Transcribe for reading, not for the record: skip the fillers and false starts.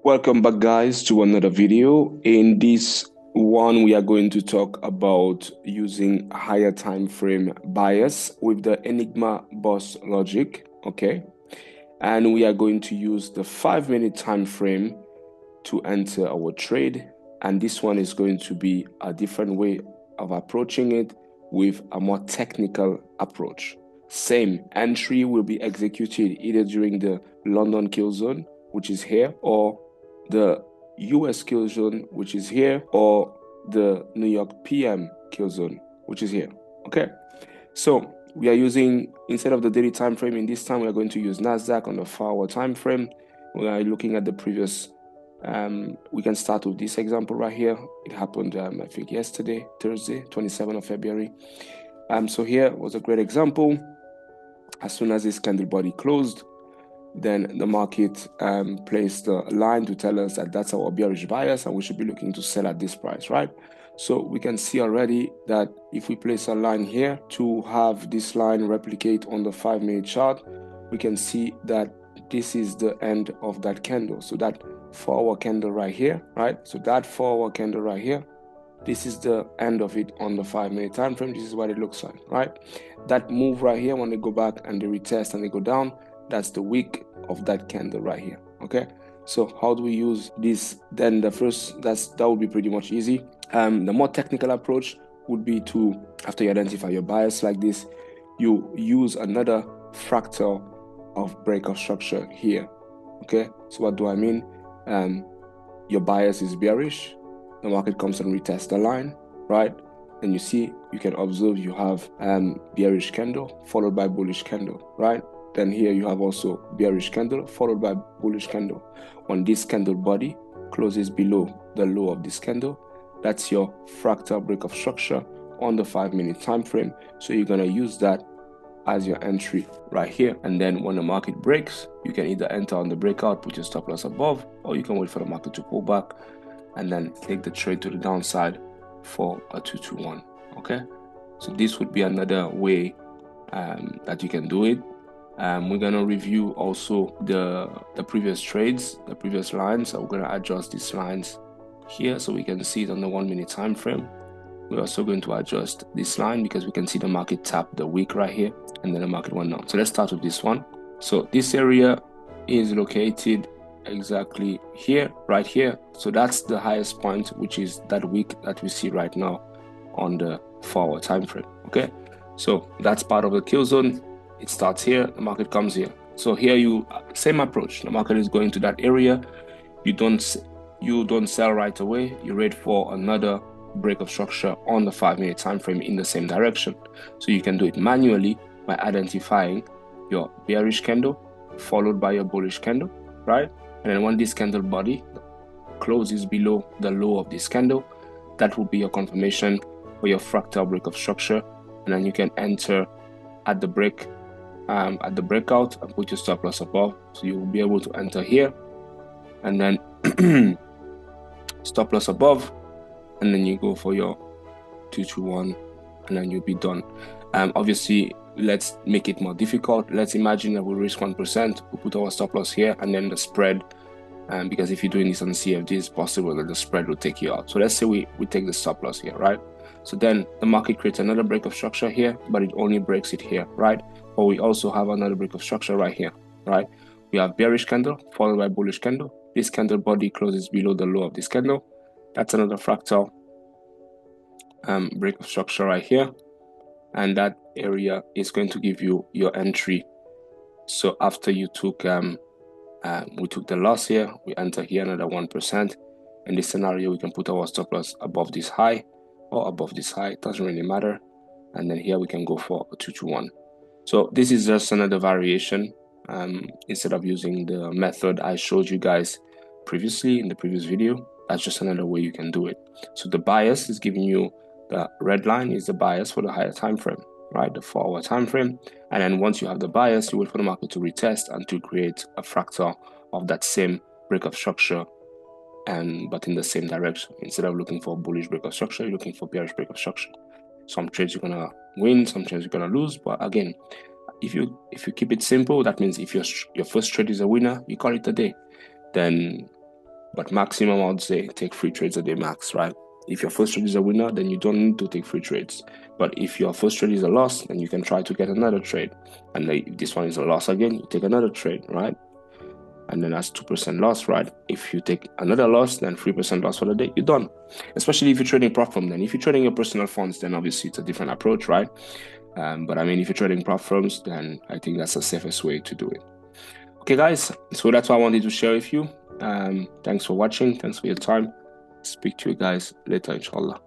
Welcome back, guys, to another video. In this one, we are going to talk about using higher time frame bias with the Enigma boss logic. Okay, and we are going to use the 5-minute time frame to enter our trade, and this one is going to be a different way of approaching it with a more technical approach. Same entry will be executed either during the London Killzone, which is here, or the US Killzone, which is here, or the New York PM Killzone, which is here. Okay, so we are using, instead of the daily time frame, in this time we are going to use Nasdaq on the 4-hour time frame. We are looking at the previous. We can start with this example right here. It happened, I think, yesterday, Thursday, 27th of February. So here was a great example. As soon as this candle body closed, then the market placed a line to tell us that that's our bearish bias and we should be looking to sell at this price, right? So we can see already that if we place a line here to have this line replicate on the 5-minute chart, we can see that this is the end of that candle. So that 4-hour candle right here, right? So that 4-hour candle right here, this is the end of it on the 5-minute time frame. This is what it looks like, right? That move right here, when they go back and they retest and they go down, that's the wick of that candle right here. Okay, so how do we use this? Then the first, that would be pretty much easy. The more technical approach would be to, after you identify your bias like this, you use another fractal of breakout structure here. Okay, so what do I mean? Your bias is bearish, the market comes and retests the line, right? And you see, you can observe you have bearish candle followed by bullish candle, right? Then here you have also bearish candle followed by bullish candle. When this candle body closes below the low of this candle, that's your fractal breakout structure on the 5-minute time frame. So you're going to use that as your entry right here. And then when the market breaks, you can either enter on the breakout, put your stop loss above, or you can wait for the market to pull back and then take the trade to the downside for a 2-1. Okay, so this would be another way that you can do it. We're gonna review also the previous trades, the previous lines. So we're gonna adjust these lines here so we can see it on the 1-minute time frame. We're also going to adjust this line because we can see the market tap the wick right here and then the market went down. So let's start with this one. So this area is located exactly here, right here. So that's the highest point, which is that wick that we see right now on the 4-hour time frame. Okay, so that's part of the kill zone. It starts here, the market comes here. So here you, same approach. The market is going to that area. You don't sell right away. You wait for another break of structure on the 5-minute time frame in the same direction. So you can do it manually by identifying your bearish candle followed by your bullish candle, right? And then when this candle body closes below the low of this candle, that will be your confirmation for your fractal break of structure. And then you can enter at the break, at the breakout, and put your stop loss above. So you will be able to enter here and then stop loss above, and then you go for your 2-1, and then you'll be done. Obviously, let's make it more difficult. Let's imagine that we risk 1%. We put our stop loss here, and then the spread. Because if you're doing this on CFD, it's possible that the spread will take you out. So let's say we take the stop loss here, right? So then the market creates another break of structure here, but it only breaks it here, right? But we also have another break of structure right here, right? We have bearish candle followed by bullish candle. This candle body closes below the low of this candle. That's another fractal break of structure right here. And that area is going to give you your entry. So after you took, we took the loss here, we enter here another 1%. In this scenario, we can put our stop loss above this high or above this high, it doesn't really matter. And then here we can go for a 2-1. So this is just another variation. Instead of using the method I showed you guys previously in the previous video, that's just another way you can do it. So the bias is giving you, the red line is the bias for the higher time frame, right? The 4-hour time frame. And then once you have the bias, you wait for the market to retest and to create a fractal of that same break of structure, but in the same direction. Instead of looking for bullish break of structure, you're looking for bearish break of structure. Some trades you're gonna win, some trades you're gonna lose. But again, if you keep it simple, that means if your first trade is a winner, you call it a day. Then But maximum, I would say, take 3 trades a day max, right? If your first trade is a winner, then you don't need to take 3 trades. But if your first trade is a loss, then you can try to get another trade. And if this one is a loss again, you take another trade, right? And then that's 2% loss, right? If you take another loss, then 3% loss for the day, you're done. Especially if you're trading prop firm. Then if you're trading your personal funds, then obviously it's a different approach, right? But I mean, if you're trading prop firms, then I think that's the safest way to do it. Okay, guys, so that's what I wanted to share with you. Thanks for watching. Thanks for your time. Speak to you guys later, inshallah.